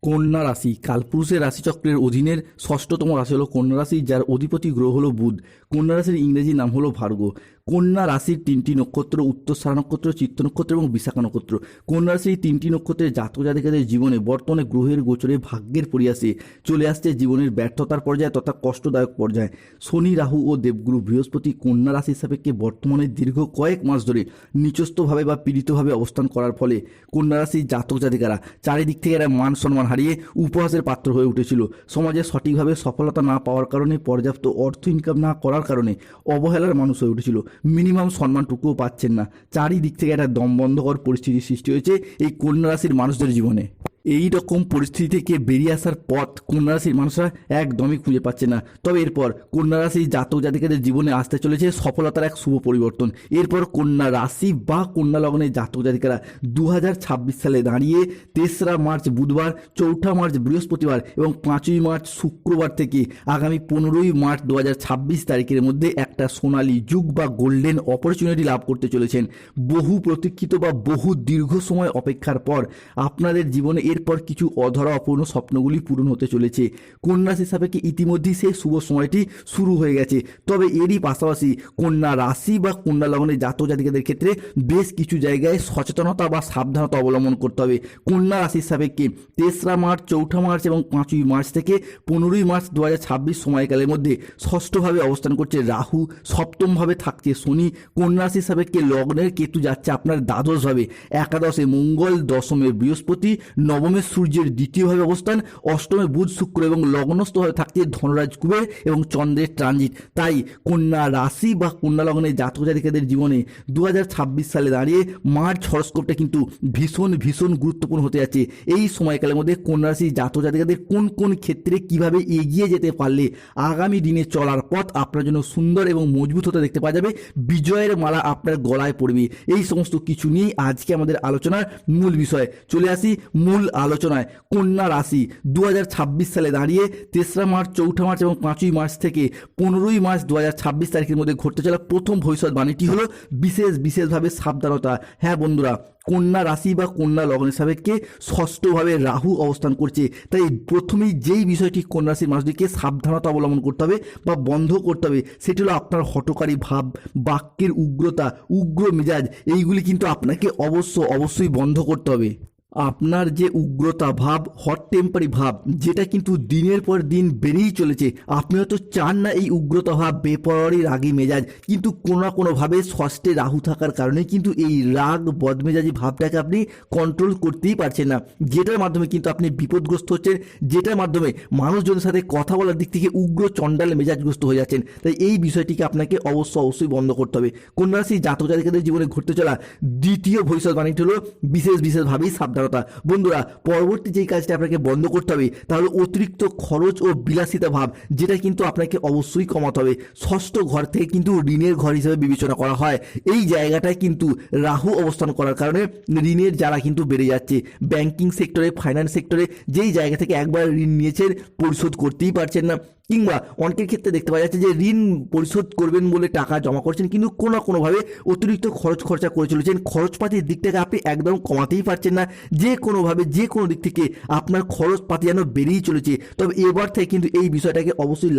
কন্যা রাশি কালপুরুষের রাশিচক্রের অধীনের ষষ্ঠতম রাশি হলো কন্যা রাশি, যার অধিপতি গ্রহ হলো বুধ। কন্যা রাশির ইংরেজি নাম হলো ভার্গ। কন্যা রাশির তিনটি নক্ষত্র উত্তরসারা নক্ষত্র, চিত্ত নক্ষত্র এবং বিশাখা নক্ষত্র। কন্যা রাশির এই তিনটি নক্ষত্রের জাতক জাতিকাদের জীবনে বর্তমানে গ্রহের গোচরে ভাগ্যের পরিহাসে চলে আসছে জীবনের ব্যর্থতার পর্যায়ে তথা কষ্টদায়ক পর্যায়ে। শনি, রাহু ও দেবগুরু বৃহস্পতি কন্যা রাশির সাপেক্ষে বর্তমানে দীর্ঘ কয়েক মাস ধরে নিচস্থভাবে বা পীড়িতভাবে অবস্থান করার ফলে কন্যা রাশির জাতক জাতিকারা চারিদিক থেকে এরা মান সম্মান হারিয়ে উপহাসের পাত্র হয়ে উঠেছিল। সমাজে সঠিকভাবে সফলতা না পাওয়ার কারণে, পর্যাপ্ত অর্থ ইনকাম না করার কারণে অবহেলার মানুষ হয়ে উঠেছিল। মিনিমাম সম্মানটুকুও পাচ্ছেন না। চারিদিক থেকে একটা দমবন্ধকর পরিস্থিতির সৃষ্টি হয়েছে এই কন্যা রাশির মানুষদের জীবনে। এই রকম পরিস্থিতি থেকে বেরিয়ে আসার পথ কন্যা রাশির মানুষরা একদমই খুঁজে পাচ্ছে না। তবে এরপর কন্যা রাশির জাতক জাতিকাদের জীবনে আসতে চলেছে সফলতার এক শুভ পরিবর্তন। এরপর কন্যা রাশি বা কন্যা লগ্নের জাতক জাতিকারা 2026 সালে দাঁড়িয়ে 3রা মার্চ বুধবার, 4ঠা মার্চ বৃহস্পতিবার এবং 5ই মার্চ শুক্রবার থেকে আগামী 15ই মার্চ 2026 তারিখের মধ্যে একটা সোনালী যুগ বা গোল্ডেন অপরচুনিটি লাভ করতে চলেছেন। বহু প্রতীক্ষিত বা বহু দীর্ঘ সময় অপেক্ষার পর আপনাদের জীবনে এরপর কিছু অধরা অপূর্ণ স্বপ্নগুলি পূরণ হতে চলেছে। কন্যা রাশির সাপেক্ষে ইতিমধ্যেই সেই শুভ সময়টি শুরু হয়ে গেছে। তবে এরই পাশাপাশি কন্যা রাশি বা কন্যা লগ্নের জাতক জাতিকাদের ক্ষেত্রে বেশ কিছু জায়গায় সচেতনতা বা সাবধানতা অবলম্বন করতে হবে। কন্যা রাশির সাপেক্ষে 3রা মার্চ, 4ঠা মার্চ এবং 5ই মার্চ থেকে 15ই মার্চ 2026 সময়কালের মধ্যে ষষ্ঠভাবে অবস্থান করছে রাহু, সপ্তমভাবে থাকছে শনি। কন্যা রাশির সাপেক্ষে লগ্নের কেতু যাচ্ছে আপনার দ্বাদশভাবে, একাদশে মঙ্গল, দশমে বৃহস্পতি, নবমে সূর্যের দ্বিতীয়ভাবে অবস্থান, অষ্টমে বুধ শুক্র এবং লগ্নস্থভাবে থাকছে ধনরাজ কুবের এবং চন্দ্রের ট্রানজিট। তাই কন্যা রাশি বা কন্যা লগ্নের জাতক জাতিকাদের জীবনে 2026 সালে দাঁড়িয়ে মার্চ হরস্কোপটা কিন্তু ভীষণ ভীষণ গুরুত্বপূর্ণ হতে যাচ্ছে। এই সময়কালের মধ্যে কন্যা রাশির জাতক জাতিকাদের কোন কোন ক্ষেত্রে কিভাবে এগিয়ে যেতে পারলে আগামী দিনে চলার পথ আপনার জন্য সুন্দর এবং মজবুত হতে দেখতে পাওয়া যাবে, বিজয়ের মালা আপনার গলায় পড়বে। এই সমস্ত কিছু নিয়েই আজকে আমাদের আলোচনার মূল বিষয়। চলে আসি মূল আলোচনায়। কন্যা রাশি 2026 সালে দাঁড়িয়ে 3রা মার্চ, 4ঠা মার্চ এবং 5ই মার্চ থেকে 15ই মার্চ 2026 তারিখের মধ্যে ঘটতে চলা প্রথম ভবিষ্যৎবাণীটি হলো বিশেষভাবে সাবধানতা। হ্যাঁ বন্ধুরা, কন্যা রাশি বা কন্যা লগ্নের সাপেক্ষে ষষ্ঠভাবে রাহু অবস্থান করছে। তাই প্রথমেই যেই বিষয়টি কন্যা রাশির মানুষদেরকে সাবধানতা অবলম্বন করতে হবে বা বন্ধ করতে হবে সেটি হলো আপনার হঠকারী ভাব, বাক্যের উগ্রতা, উগ্র মেজাজ। এইগুলি কিন্তু আপনাকে অবশ্যই বন্ধ করতে হবে। আপনার যে উগ্রতা ভাব, হট টেম্পারি ভাব, যেটা কিন্তু দিনের পর দিন বেড়েই চলেছে। আপনি হয়তো চান না এই উগ্রতা ভাব, বেপরোয়ারি রাগী মেজাজ, কিন্তু কোনো না কোনোভাবে ষষ্ঠে রাহু থাকার কারণে কিন্তু এই রাগ বদমেজাজি ভাবটাকে আপনি কন্ট্রোল করতেই পারছেন না, যেটার মাধ্যমে কিন্তু আপনি বিপদগ্রস্ত হচ্ছেন, যেটার মাধ্যমে মানুষজনের সাথে কথা বলার দিক থেকে উগ্র চণ্ডাল মেজাজগ্রস্ত হয়ে যাচ্ছেন। তাই এই বিষয়টিকে আপনাকে অবশ্যই বন্ধ করতে হবে। কন্যা রাশি জাতক জাতিকাদের জীবনে ঘটতে চলা দ্বিতীয় ভবিষ্যৎবাণীটি হলো বিশেষভাবেই সাবধানতা। বন্ধুরা, পরবর্তী যেই কাজটা আপনাকে বন্ধ করতে হবে তাহলে অতিরিক্ত খরচ ও বিলাসিতা ভাব, যেটা কিন্তু আপনাকে অবশ্যই কমাতে হবে। ষষ্ঠ ঘর থেকে কিন্তু ঋণের ঘর হিসেবে বিবেচনা করা হয়। এই জায়গাটায় কিন্তু রাহু অবস্থান করার কারণে ঋণের জ্বালা কিন্তু বেড়ে যাচ্ছে। ব্যাংকিং সেক্টরে, ফাইন্যান্স সেক্টরে যেই জায়গা থেকে একবার ঋণ নিয়েছেন পরিশোধ করতেই পারছেন না, কিংবা অনেকের ক্ষেত্রে দেখতে পাওয়া যাচ্ছে যে ঋণ পরিশোধ করবেন বলে টাকা জমা করছেন কিন্তু কোনো না কোনোভাবে অতিরিক্ত খরচা করে চলেছেন। খরচপাতির দিকটাকে আপনি একদম কমাতেই পারছেন না। যে কোনোভাবে যে কোনো দিক থেকে আপনার খরচপাতি যেন বেড়েই চলেছে। তবে এবার থেকে কিন্তু এই বিষয়টাকে অবশ্যই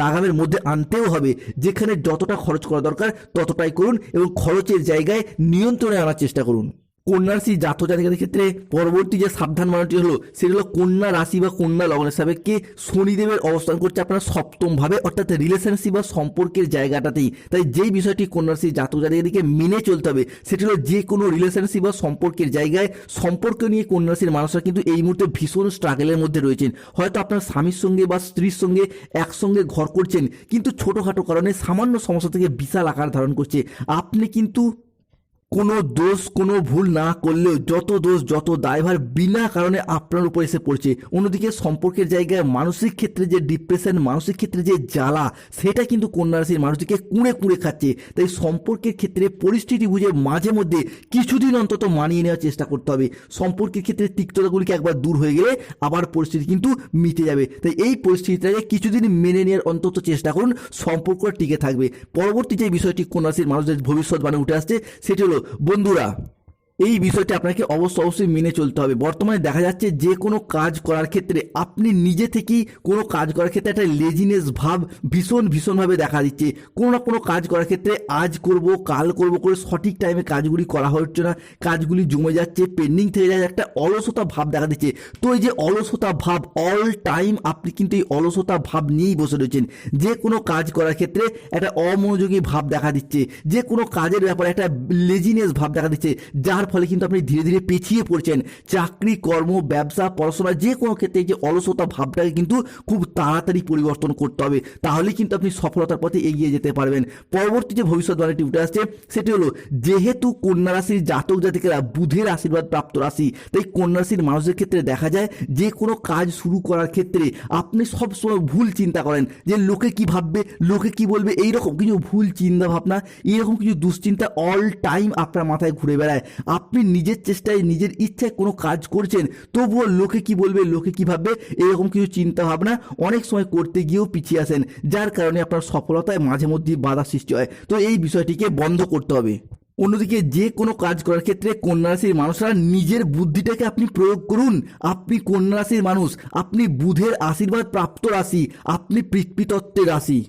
লাগামের মধ্যে আনতেও হবে। যেখানে যতটা খরচ করা দরকার ততটাই করুন এবং খরচের জায়গায় নিয়ন্ত্রণে আনার চেষ্টা করুন। কন্যা রাশি জাতক জাতিকাদের ক্ষেত্রে পরবর্তী যে সাবধান মানটি হলো সেটা হলো কন্যা রাশি বা কন্যা লগ্নের সাপেক্ষে শনিদেবের অবস্থান করছে আপনার সপ্তমভাবে, অর্থাৎ রিলেশনশিপ বা সম্পর্কের জায়গাটাতেই। তাই যেই বিষয়টি কন্যা রাশি জাতক জাতিকাদেরকে মেনে চলতে হবে সেটি হলো যে কোনো রিলেশনশিপ বা সম্পর্কের জায়গায় সম্পর্ক নিয়ে কন্যা রাশির মানুষরা কিন্তু এই মুহূর্তে ভীষণ স্ট্রাগলের মধ্যে রয়েছেন। হয়তো আপনার স্বামীর সঙ্গে বা স্ত্রীর সঙ্গে একসঙ্গে ঘর করছেন, কিন্তু ছোটোখাটো কারণে সামান্য সমস্যা থেকে বিশাল আকার ধারণ করছে। আপনি কিন্তু কোনো দোষ, কোনো ভুল না করলেও যত দোষ, যত দায়ভার বিনা কারণে আপনার উপর এসে পড়ছে। অন্যদিকে সম্পর্কের জায়গায় মানসিক ক্ষেত্রে যে ডিপ্রেশন, মানসিক ক্ষেত্রে যে জ্বালা, সেটা কিন্তু কন্যা রাশির মানুষটিকে কুঁড়ে খাচ্ছে। তাই সম্পর্কের ক্ষেত্রে পরিস্থিতি বুঝে মাঝে মধ্যে কিছুদিন অন্তত মানিয়ে নেওয়ার চেষ্টা করতে হবে। সম্পর্কের ক্ষেত্রে তিক্ততাগুলিকে একবার দূর হয়ে গেলে আবার পরিস্থিতি কিন্তু মিটে যাবে। তাই এই পরিস্থিতিটাকে কিছুদিন মেনে নেওয়ার অন্তত চেষ্টা করুন, সম্পর্কটা টিকে থাকবে। পরবর্তী যে বিষয়টি কন্যা রাশির মানুষদের ভবিষ্যৎবাণী উঠে আসছে সেটি হলো বন্ধুরা, এই বিষয়টি আপনাকে অবশ্যই মেনে চলতে হবে। বর্তমানে দেখা যাচ্ছে যে কোনো কাজ করার ক্ষেত্রে আপনি নিজে থেকেই কোনো কাজ করার ক্ষেত্রে একটা লেজিনেস ভাব ভীষণভাবে দেখা দিচ্ছে। কোনো না কোনো কাজ করার ক্ষেত্রে আজ করব কাল করব করে সঠিক টাইমে কাজগুলি করা হচ্ছে না, কাজগুলি জমে যাচ্ছে, পেন্ডিং থেকে যাচ্ছে, একটা অলসতা ভাব দেখা দিচ্ছে। তো এই যে অলসতা ভাব, অল টাইম আপনি কিন্তু এই অলসতা ভাব নিয়েই বসে রয়েছেন। যে কোনো কাজ করার ক্ষেত্রে একটা অমনোযোগী ভাব দেখা দিচ্ছে, যে কোনো কাজের ব্যাপারে একটা লেজিনেস ভাব দেখা দিচ্ছে, যার ফলে কিন্তু আপনি ধীরে ধীরে পিছিয়ে পড়ছেন। চাকরি, কর্ম, ব্যবসা, পড়াশোনা যে কোনো ক্ষেত্রে এই যে অলসতা ভাবটাকে কিন্তু খুব তাড়াতাড়ি পরিবর্তন করতে হবে, তাহলে কিন্তু আপনি সফলতার পথে এগিয়ে যেতে পারবেন। পরবর্তী যে ভবিষ্যৎবাণীটি উঠে আসছে সেটি হলো, যেহেতু কন্যা রাশির জাতক জাতিকেরা বুধের আশীর্বাদ প্রাপ্ত রাশি, তাই কন্যা রাশির মানুষের ক্ষেত্রে দেখা যায় যে কোনো কাজ শুরু করার ক্ষেত্রে আপনি সবসময় ভুল চিন্তা করেন, যে লোকে কি ভাববে, লোকে কি বলবে, এইরকম কিছু ভুল চিন্তা ভাবনা, এইরকম কিছু দুশ্চিন্তা অল টাইম আপনার মাথায় ঘুরে বেড়ায়। আপনি নিজের চেষ্টায় নিজের ইচ্ছায় কোনো কাজ করছেন, তবুও লোকে কি বলবে, লোকে কি ভাববে, এরকম কিছু চিন্তা ভাবনা অনেক সময় করতে গিয়েও পিছিয়ে আসেন, যার কারণে আপনার সফলতায় মাঝে মধ্যে বাধা সৃষ্টি হয়। তো এই বিষয়টিকে বন্ধ করতে হবে। অন্যদিকে যে কোনো কাজ করার ক্ষেত্রে কন্যা রাশির মানুষরা নিজের বুদ্ধিটাকে আপনি প্রয়োগ করুন। আপনি কন্যা রাশির মানুষ, আপনি বুধের আশীর্বাদ প্রাপ্ত রাশি, আপনি পৃথ্বীতত্ত্বের রাশি,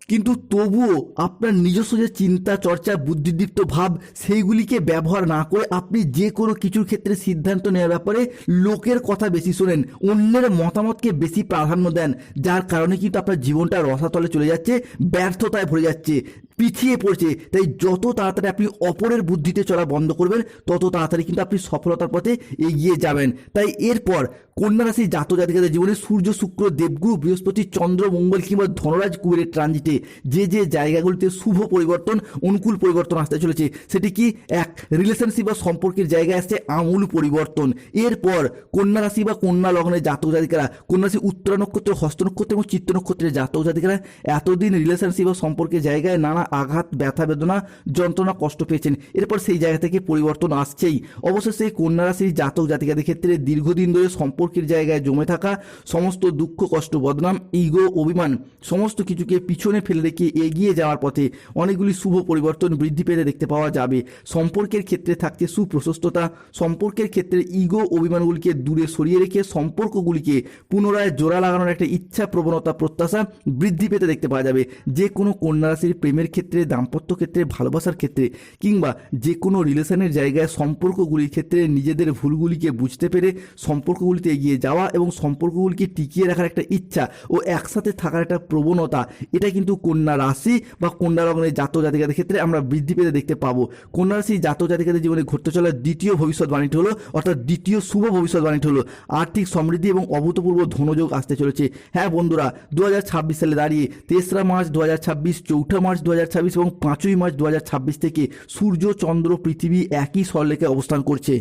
কিন্তু তবুও আপনার নিজস্ব যে চিন্তা চর্চা, বুদ্ধিদীপ্ত ভাব, সেইগুলিকে ব্যবহার না করে আপনি যে কোনো কিছুর ক্ষেত্রে সিদ্ধান্ত নেওয়ার ব্যাপারে লোকের কথা বেশি শোনেন, অন্যের মতামতকে বেশি প্রাধান্য দেন, যার কারণে কিন্তু আপনার জীবনটা রসাতলে চলে যাচ্ছে, ব্যর্থতায় ভরে যাচ্ছে, পিছিয়ে পড়ছে। তাই যত তাড়াতাড়ি আপনি অপরের বুদ্ধিতে চলা বন্ধ করবেন, তত তাড়াতাড়ি কিন্তু আপনি সফলতার পথে এগিয়ে যাবেন। তাই এরপর কন্যা রাশির জাতক জাতিকাদের জীবনে সূর্য, শুক্র, দেবগুরু, বৃহস্পতি, চন্দ্র, মঙ্গল কিংবা ধনরাজ কুবেরের ট্রানজিটে যে যে জায়গাগুলিতে শুভ পরিবর্তন, অনুকূল পরিবর্তন আসতে চলেছে, সেটি কি? এক, রিলেশনশিপ বা সম্পর্কের জায়গায় আসছে আমূল পরিবর্তন। এরপর কন্যা রাশি বা কন্যা লগ্নের জাতক জাতিকারা, কন্যা রাশি উত্তরা নক্ষত্র, হস্ত নক্ষত্র এবং চিত্ত নক্ষত্রের জাতক জাতিকারা এতদিন রিলেশনশিপ বা সম্পর্কের জায়গায় নানা আঘাত, ব্যথা, বেদনা, যন্ত্রণা, কষ্ট পেয়েছেন। এরপর সেই জায়গা থেকে পরিবর্তন আসছেই। অবশ্য সেই কন্যা রাশির জাতক জাতিকাদের ক্ষেত্রে দীর্ঘদিন ধরে সম্পর্কের জায়গায় জমে থাকা সমস্ত দুঃখ, কষ্ট, বদনাম, ইগো, অভিমান সমস্ত কিছুকে পিছনে ফেলে রেখে এগিয়ে যাওয়ার পথে অনেকগুলি শুভ পরিবর্তন বৃদ্ধি পেতে দেখতে পাওয়া যাবে। সম্পর্কের ক্ষেত্রে থাকছে সুপ্রশস্ততা, সম্পর্কের ক্ষেত্রে ইগো, অভিমানগুলিকে দূরে সরিয়ে রেখে সম্পর্কগুলিকে পুনরায় জোড়া লাগানোর একটা ইচ্ছা, প্রবণতা, প্রত্যাশা বৃদ্ধি পেতে দেখতে পাওয়া যাবে। যে কোনো কন্যা রাশির প্রেমের ক্ষেত্রে, দাম্পত্য ক্ষেত্রে, ভালোবাসার ক্ষেত্রে কিংবা যে কোনো রিলেশনের জায়গায় সম্পর্কগুলির ক্ষেত্রে নিজেদের ভুলগুলিকে বুঝতে পেরে সম্পর্কগুলিতে এগিয়ে যাওয়া এবং সম্পর্কগুলিকে টিকিয়ে রাখার একটা ইচ্ছা ও একসাথে থাকার একটা প্রবণতা, এটা কিন্তু কন্যা রাশি বা কন্যা লগ্নের জাতক জাতিকাদের ক্ষেত্রে আমরা বৃদ্ধি পেতে দেখতে পাবো। কন্যা রাশি জাতক জাতিকাদের জীবনে ঘটতে চলা দ্বিতীয় ভবিষ্যৎবাণীটি হলো, অর্থাৎ দ্বিতীয় শুভ ভবিষ্যৎবাণীটি হলো, আর্থিক সমৃদ্ধি এবং অভূতপূর্ব ধনযোগ আসতে চলেছে। হ্যাঁ বন্ধুরা, 2026 সালে দাঁড়িয়ে 3রা মার্চ 2026, 4ঠা মার্চ 2026 এবং 5ই মার্চ 2026 থেকে সূর্য, চন্দ্র, পৃথিবী একই সরলরেখায় অবস্থান করছে,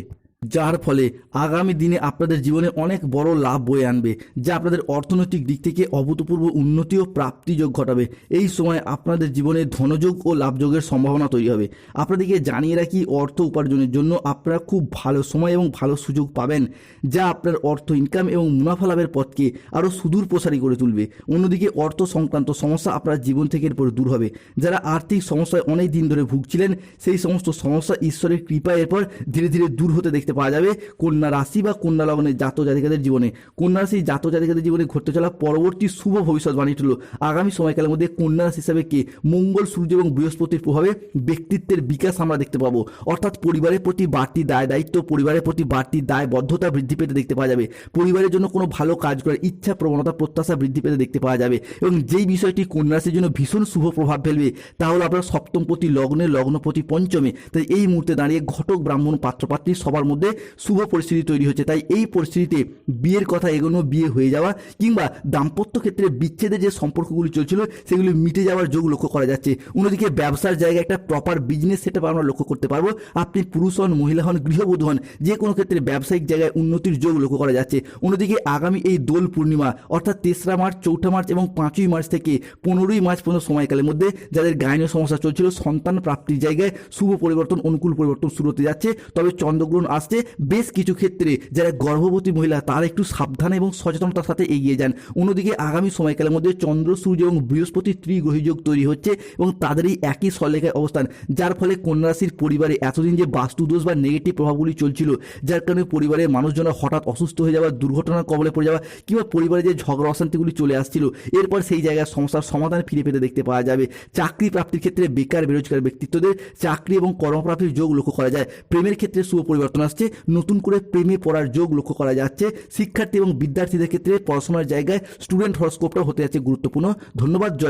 যার ফলে আগামী দিনে আপনাদের জীবনে অনেক বড় লাভ বয়ে আনবে, যা আপনাদের অর্থনৈতিক দিক থেকে অভূতপূর্ব উন্নতি ও প্রাপ্তিযোগ ঘটাবে। এই সময় আপনাদের জীবনে ধনযোগ ও লাভযোগের সম্ভাবনা তৈরি হবে। আপনাদেরকে জানিয়ে রাখি, অর্থ উপার্জনের জন্য আপনারা খুব ভালো সময় এবং ভালো সুযোগ পাবেন, যা আপনার অর্থ ইনকাম এবং মুনাফা লাভের পথকে আরও সুদূর প্রসারী করে তুলবে। অন্যদিকে অর্থ সংক্রান্ত সমস্যা আপনার জীবন থেকে এরপর দূর হবে। যারা আর্থিক সমস্যায় অনেক দিন ধরে ভুগছিলেন, সেই সমস্ত সমস্যা ঈশ্বরের কৃপায় এরপর ধীরে ধীরে দূর হতে দেখতে পাওয়া যাবে কন্যা রাশি বা কন্যা লগ্নের জাতক জাতিকাদের জীবনে। কন্যা রাশি জাতক জাতিকাদের জীবনে ঘটতে চলা পরবর্তী শুভ ভবিষ্যৎবাণীটি হলো, আগামী সময়কালের মধ্যে কন্যা রাশি হিসাবে কে মঙ্গল, সূর্য এবং বৃহস্পতির প্রভাবে ব্যক্তিত্বের বিকাশ আমরা দেখতে পাবো। অর্থাৎ পরিবারের প্রতি বাড়তি দায় দায়িত্ব, পরিবারের প্রতি বাড়তি দায়বদ্ধতা বৃদ্ধি পেতে দেখতে পাওয়া যাবে। পরিবারের জন্য কোনো ভালো কাজ করার ইচ্ছা, প্রবণতা, প্রত্যাশা বৃদ্ধি পেতে দেখতে পাওয়া যাবে। এবং যেই বিষয়টি কন্যা রাশির জন্য ভীষণ শুভ প্রভাব ফেলবে, তা হলো আপনার সপ্তমপতি লগ্নে, লগ্নপতি পঞ্চমে। তাই এই মুহূর্তে দাঁড়িয়ে ঘটক, ব্রাহ্মণ, পাত্রপাত্রী সবার মধ্যে শুভ পরিস্থিতি তৈরি হচ্ছে। তাই এই পরিস্থিতিতে বিয়ের কথা এগোনো, বিয়ে হয়ে যাওয়া কিংবা দাম্পত্য ক্ষেত্রে বিচ্ছেদের যে সম্পর্কগুলি চলছিল সেগুলি মিটে যাওয়ার যোগ লক্ষ্য করা যাচ্ছে। অন্যদিকে ব্যবসার জায়গায় একটা প্রপার বিজনেস সেটআপ আমরা লক্ষ্য করতে পারবো। আপনি পুরুষ হন, মহিলা হন, গৃহবধূ হন, যে কোনো ক্ষেত্রে ব্যবসায়িক জায়গায় উন্নতির যোগ লক্ষ্য করা যাচ্ছে। অন্যদিকে আগামী এই দোল পূর্ণিমা অর্থাৎ 3রা মার্চ, 4ঠা মার্চ এবং 5ই মার্চ থেকে 15ই মার্চ পর্যন্ত সময়কালের মধ্যে যাদের গাইনীয় সমস্যা চলছিল, সন্তান প্রাপ্তির জায়গায় শুভ পরিবর্তন, অনুকূল পরিবর্তন শুরু হতে যাচ্ছে। তবে চন্দ্রগ্রহণ আসছে আসছে বেশ কিছু ক্ষেত্রে যারা গর্ভবতী মহিলা তারা একটু সাবধানে এবং সচেতনতার সাথে এগিয়ে যান। অন্যদিকে আগামী সময়কালের মধ্যে চন্দ্র, সূর্য এবং বৃহস্পতি ত্রিগ্রহী যোগ তৈরি হচ্ছে এবং তাদেরই একই সরলেখায় অবস্থান, যার ফলে কন্যা রাশির পরিবারে এতদিন যে বাস্তুদোষ বা নেগেটিভ প্রভাবগুলি চলছিল, যার কারণে পরিবারের মানুষজন হঠাৎ অসুস্থ হয়ে যাওয়া, দুর্ঘটনার কবলে পড়ে যাওয়া কিংবা পরিবারে যে ঝগড়া অশান্তিগুলি চলে আসছিল, এরপর সেই জায়গায় সমস্যার সমাধান ফিরে পেতে দেখতে পাওয়া যাবে। চাকরি প্রাপ্তির ক্ষেত্রে বেকার বেরোজগার ব্যক্তিত্বদের চাকরি এবং কর্মপ্রাপ্তির যোগ লক্ষ্য করা যায়। প্রেমের ক্ষেত্রে শুভ পরিবর্তন আসছে, নতুন করে প্রেমে পড়ার যোগ লক্ষ্য করা যাচ্ছে। শিক্ষার্থী এবং বিদ্যার্থীদের ক্ষেত্রে পড়াশোনার জায়গায় স্টুডেন্ট হরস্কোপটাও হতে যাচ্ছে গুরুত্বপূর্ণ। ধন্যবাদ। জয়।